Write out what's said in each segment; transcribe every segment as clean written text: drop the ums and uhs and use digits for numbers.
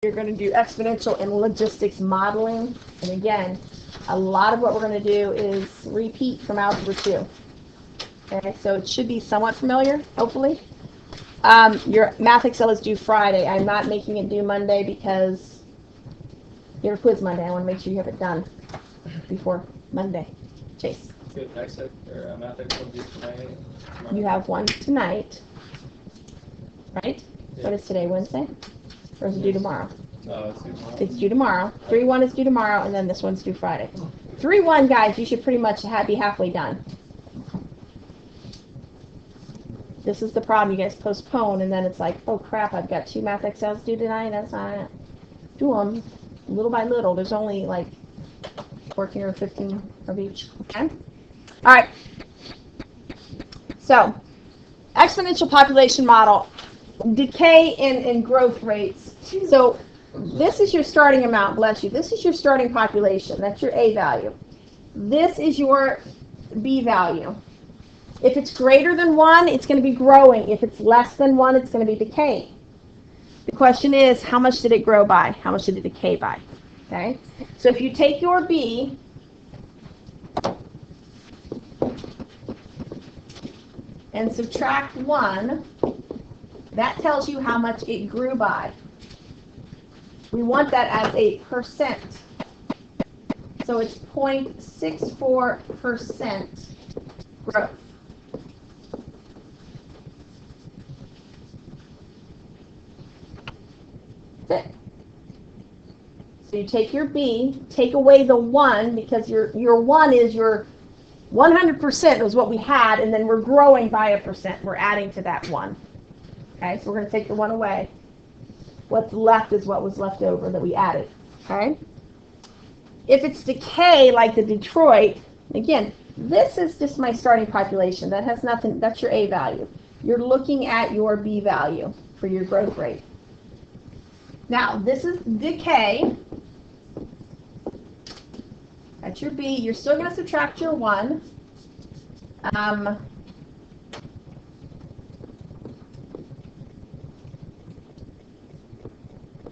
You're going to do exponential and logistics modeling. And again, a lot of what we're going to do is repeat from Algebra 2. Okay, so it should be somewhat familiar, hopefully. Your Math Excel is due Friday. I'm not making it due Monday because you have a quiz Monday. I want to make sure you have it done before Monday. Chase. Good. Math Excel due tonight. You have one tonight, right? Yeah. What is today, Wednesday? Or is it due tomorrow? No, it's due tomorrow. It's due tomorrow. 3-1 is due tomorrow, and then this one's due Friday. 3-1, guys, you should pretty much be halfway done. This is the problem. You guys postpone, and then it's like, oh crap, I've got 2 Math Excels due tonight. That's not it. Do them little by little. There's only like 14 or 15 of each. Okay? All right. So, exponential population model, decay and growth rates. So, this is your starting amount, bless you. This is your starting population. That's your A value. This is your B value. If it's greater than 1, it's going to be growing. If it's less than 1, it's going to be decaying. The question is, how much did it grow by? How much did it decay by? Okay? So if you take your B and subtract 1, that tells you how much it grew by. We want that as a percent. So it's 0.64% growth. That's it. So you take your B, take away the 1, because your 1 is your 100% was what we had, and then we're growing by 1%. We're adding to that 1. Okay, so we're going to take the 1 away. What's left is what was left over that we added. Okay? If it's decay, like the Detroit, again, this is just my starting population. That has nothing, that's your A value. You're looking at your B value for your growth rate. Now, this is decay. That's your B. You're still going to subtract your 1.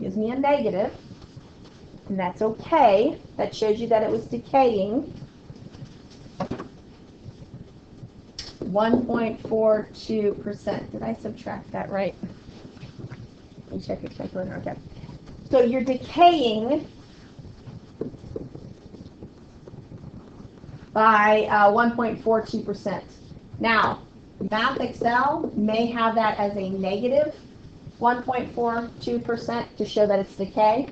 Gives me a negative, and that's okay. That shows you that it was decaying. 1.42%. Did I subtract that right? Let me check your calculator. Okay. So you're decaying by 1.42%. Now, Math Excel may have that as a negative 1.42% to show that it's decay.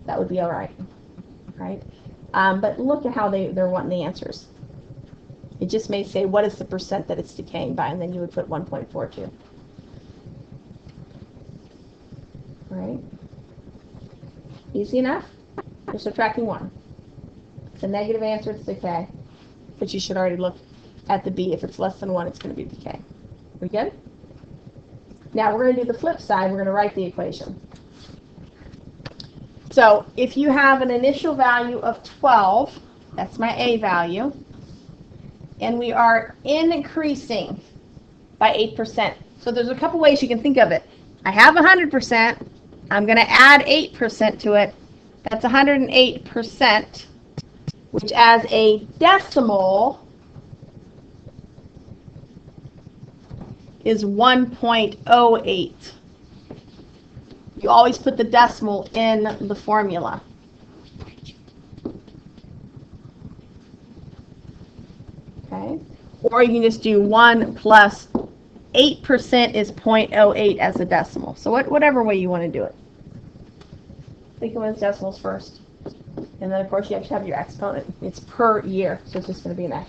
That would be all right. Right? But look at how they're wanting the answers. It just may say, what is the percent that it's decaying by? And then you would put 1.42. Right? Easy enough? You're subtracting 1. It's a negative answer, it's decay. But you should already look at the B. If it's less than 1, it's going to be decay. We good? Now we're going to do the flip side. We're going to write the equation. So if you have an initial value of 12, that's my A value, and we are increasing by 8%. So there's a couple ways you can think of it. I have 100%. I'm going to add 8% to it. That's 108%, which as a decimal is 1.08. You always put the decimal in the formula. Okay? Or you can just do 1 plus 8% is 0.08 as a decimal. So whatever way you want to do it. Think of it as decimals first. And then, of course, you have to have your exponent. It's per year, so it's just going to be an X.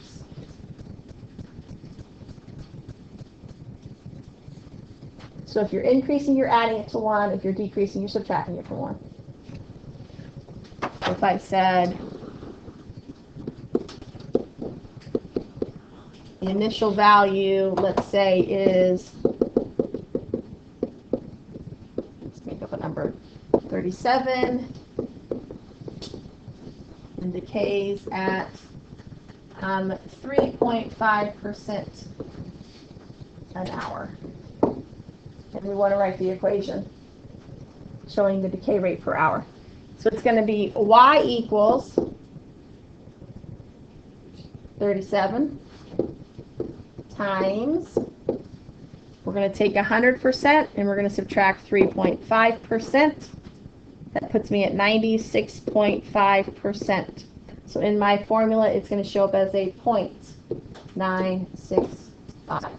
So if you're increasing, you're adding it to 1. If you're decreasing, you're subtracting it from 1. So if I said the initial value, let's say, is, let's make up a number, 37, and decays at 3.5% an hour. And we want to write the equation. showing the decay rate per hour. So it's going to be y equals 37 times, we're going to take 100% and we're going to subtract 3.5%. That puts me at 96.5%. So in my formula, it's going to show up as a 0.965.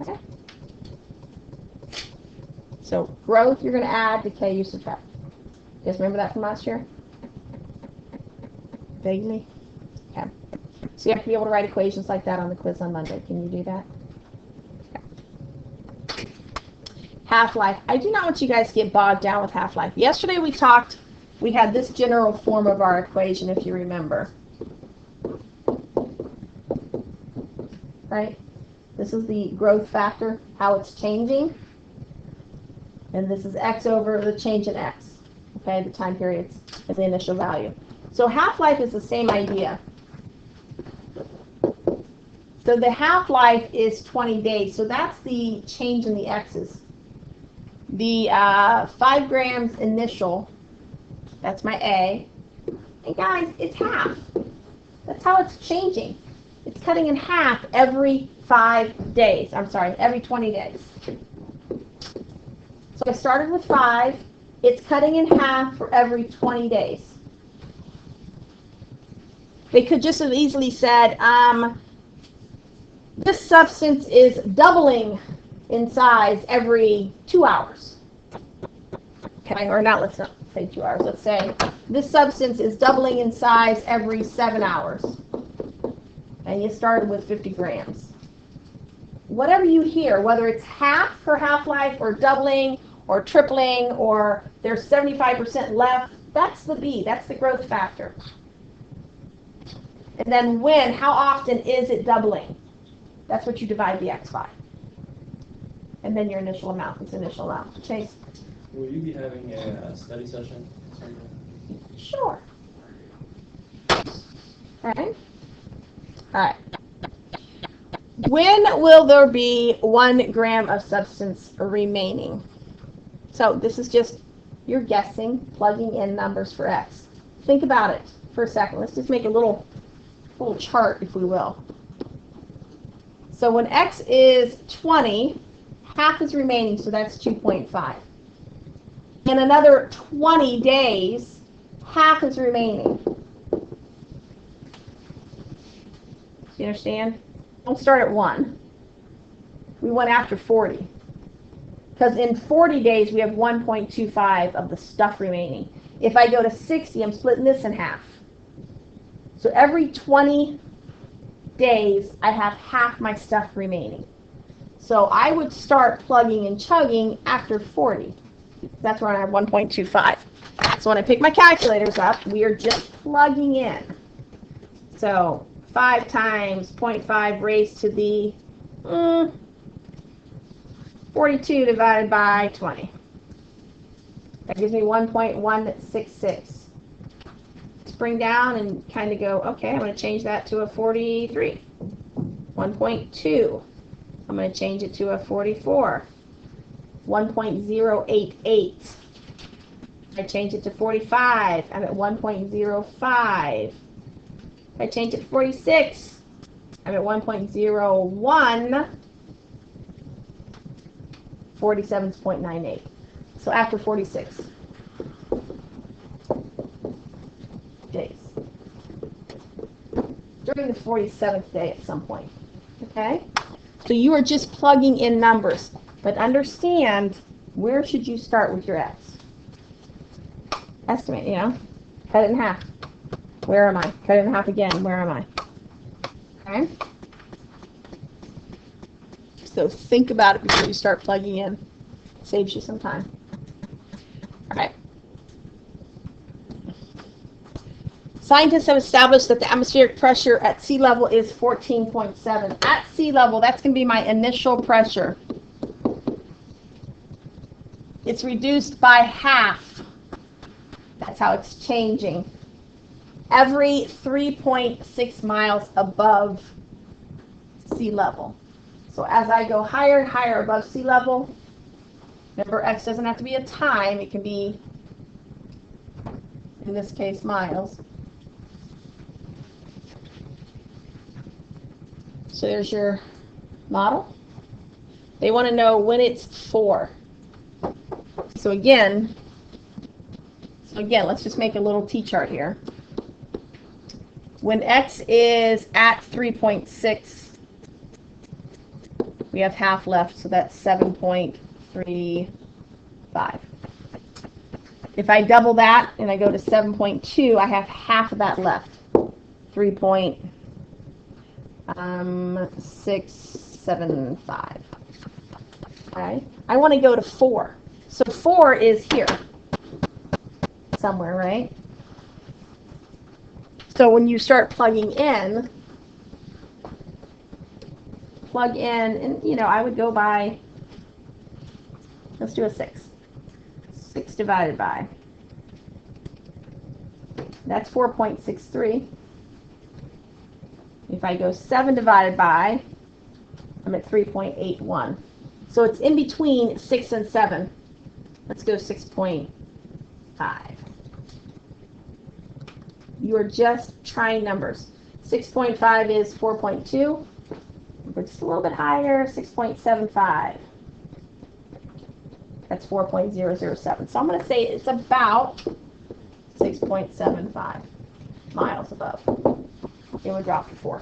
Okay. So growth, you're going to add, decay, you subtract. You guys remember that from last year? Vaguely? Okay. So you have to be able to write equations like that on the quiz on Monday. Can you do that? Okay. Half-life. I do not want you guys to get bogged down with half-life. Yesterday we had this general form of our equation, if you remember. Right? This is the growth factor, how it's changing. And this is x over the change in x. Okay, the time periods is the initial value. So half-life is the same idea. So the half-life is 20 days. So that's the change in the x's. The 5 grams initial, that's my A. And guys, it's half. That's how it's changing. It's cutting in half every 5 days. I'm sorry, every 20 days. So I started with 5. It's cutting in half for every 20 days. They could just have easily said, this substance is doubling in size every 2 hours. Okay, or not, let's not say 2 hours. Let's say this substance is doubling in size every 7 hours. And you started with 50 grams. Whatever you hear, whether it's half per half-life or doubling or tripling or there's 75% left, that's the B, that's the growth factor. And then when, how often is it doubling? That's what you divide the x by. And then your initial amount is initial amount. Chase? Will you be having a study session? Sure. Okay. All right. When will there be 1 gram of substance remaining? So this is just, you're guessing, plugging in numbers for x. Think about it for a second. Let's just make a little chart, if we will. So when x is 20, half is remaining, so that's 2.5. In another 20 days, half is remaining. You understand? Don't start at 1. We went after 40. Because in 40 days, we have 1.25 of the stuff remaining. If I go to 60, I'm splitting this in half. So every 20 days, I have half my stuff remaining. So I would start plugging and chugging after 40. That's when I have 1.25. So when I pick my calculators up, we are just plugging in. So 5 times 0.5 raised to the 42 divided by 20. That gives me 1.166. Bring down and kind of go, okay, I'm going to change that to a 43. 1.2. I'm going to change it to a 44. 1.088. I change it to 45. I'm at 1.05. I change it to 46. I'm at 1.01. 47.98. So after 46 days. During the 47th day at some point. Okay? So you are just plugging in numbers. But understand, where should you start with your x? Estimate, you know? Cut it in half. Where am I? Cut it in half again. Where am I? Okay? So think about it before you start plugging in. Saves you some time. All right. Scientists have established that the atmospheric pressure at sea level is 14.7. At sea level, that's going to be my initial pressure. It's reduced by half. That's how it's changing. Every 3.6 miles above sea level. So as I go higher and higher above sea level, Remember, x doesn't have to be a time. It can be, in this case, miles. So there's your model. They want to know when it's 4. So again, let's just make a little t-chart here. When x is at 3.6, we have half left, so that's 7.35. If I double that and I go to 7.2, I have half of that left, 3.675. Okay, I want to go to 4. So 4 is here somewhere, right? So when you start plugging in, plug in, and I would go by, let's do a 6. 6 divided by, that's 4.63. If I go 7 divided by, I'm at 3.81. So it's in between 6 and 7. Let's go 6.5. You are just trying numbers. 6.5 is 4.2. We're just a little bit higher, 6.75. That's 4.007. So I'm going to say it's about 6.75 miles above. It would drop to 4.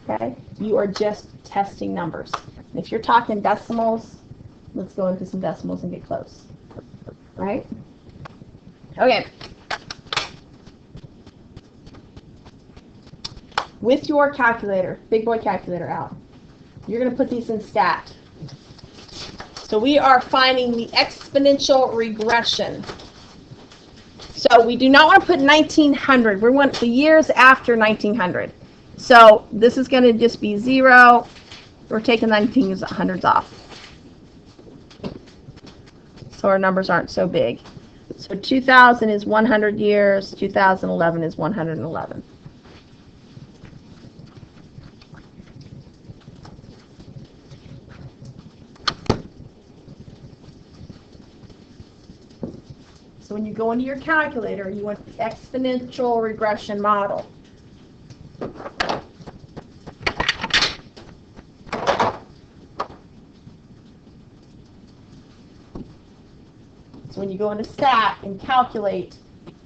Okay? You are just testing numbers. And if you're talking decimals, let's go into some decimals and get close. Right? Okay. With your calculator, big boy calculator out, you're going to put these in stat. So we are finding the exponential regression. So we do not want to put 1900. We want the years after 1900. So this is going to just be 0. We're taking 1900s off. So our numbers aren't so big. So 2000 is 100 years. 2011 is 111. So when you go into your calculator, you want the exponential regression model. So when you go into stat and calculate,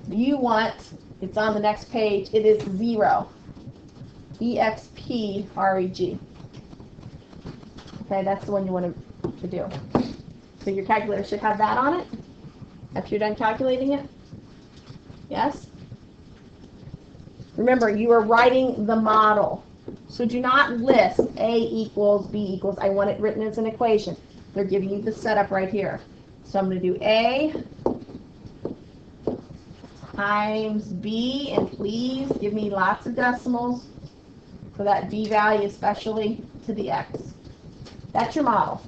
you want, it's on the next page, it is 0. EXPREG. Okay, that's the one you want to do. So your calculator should have that on it after you're done calculating it. Yes? Remember, you are writing the model. So do not list A equals B equals. I want it written as an equation. They're giving you the setup right here. So I'm going to do A times B, and please give me lots of decimals for that B value, especially to the X. That's your model.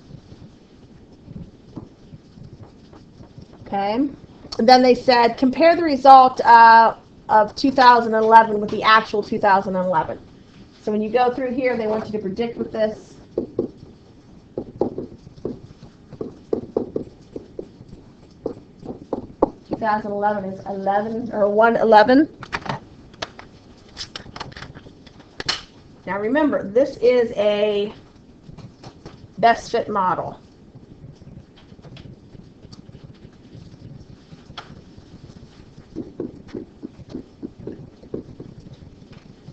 Okay. And then they said, compare the result of 2011 with the actual 2011. So when you go through here, they want you to predict with this. Is 11 or 111. Now remember, this is a best fit model.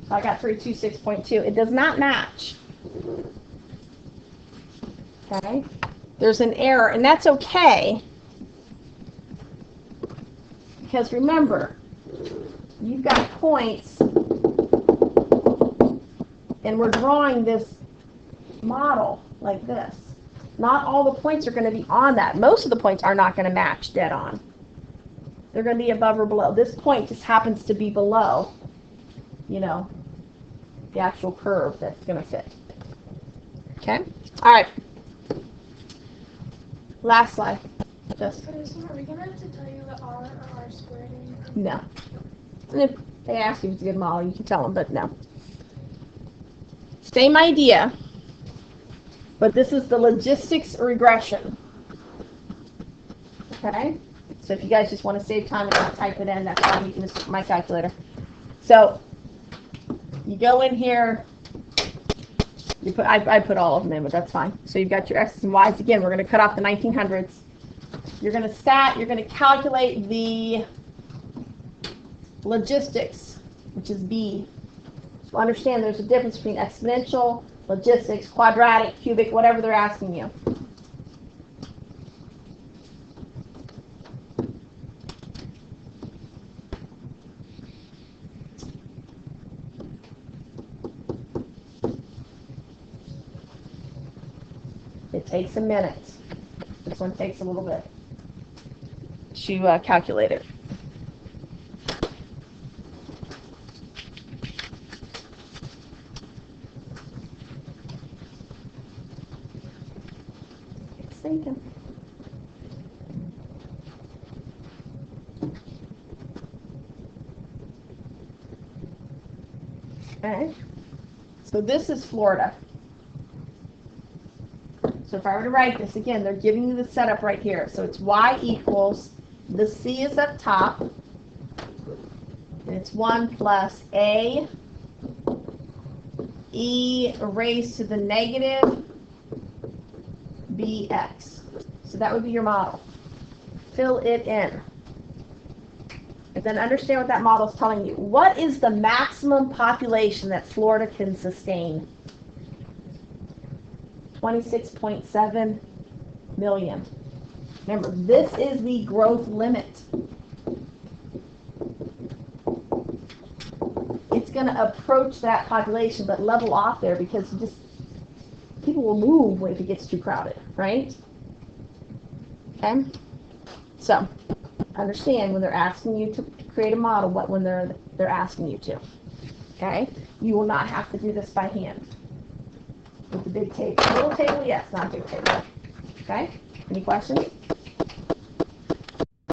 So I got 326.2. It does not match. Okay? There's an error, and that's okay. Because remember, you've got points, and we're drawing this model like this. Not all the points are going to be on that. Most of the points are not going to match dead on. They're going to be above or below. This point just happens to be below, the actual curve that's going to fit. Okay? All right. Last slide. Just. Are we going to have to tell you the R or R squared? No. And if they ask you if it's a good model, you can tell them, but no. Same idea, but this is the logistics regression. Okay? So if you guys just want to save time and not type it in, that's fine. You can just my calculator. So you go in here. You put I put all of them in, but that's fine. So you've got your x's and y's. Again, we're going to cut off the 1900s. You're going to calculate the logistics, which is B. So understand there's a difference between exponential, logistics, quadratic, cubic, whatever they're asking you. It takes a minute. This one takes a little bit to calculate it. It's thinking. Okay. So this is Florida. So if I were to write this, again, they're giving you the setup right here. So it's y equals, the c is up top, and it's 1 plus a e raised to the negative bx. So that would be your model. Fill it in. And then understand what that model is telling you. What is the maximum population that Florida can sustain? 26.7 million. Remember, this is the growth limit. It's going to approach that population, but level off there because people will move if it gets too crowded, right? Okay? So, understand when they're asking you to create a model, when they're asking you to. Okay? You will not have to do this by hand. With the big table. Little table, yes, not a big table. Okay? Any questions?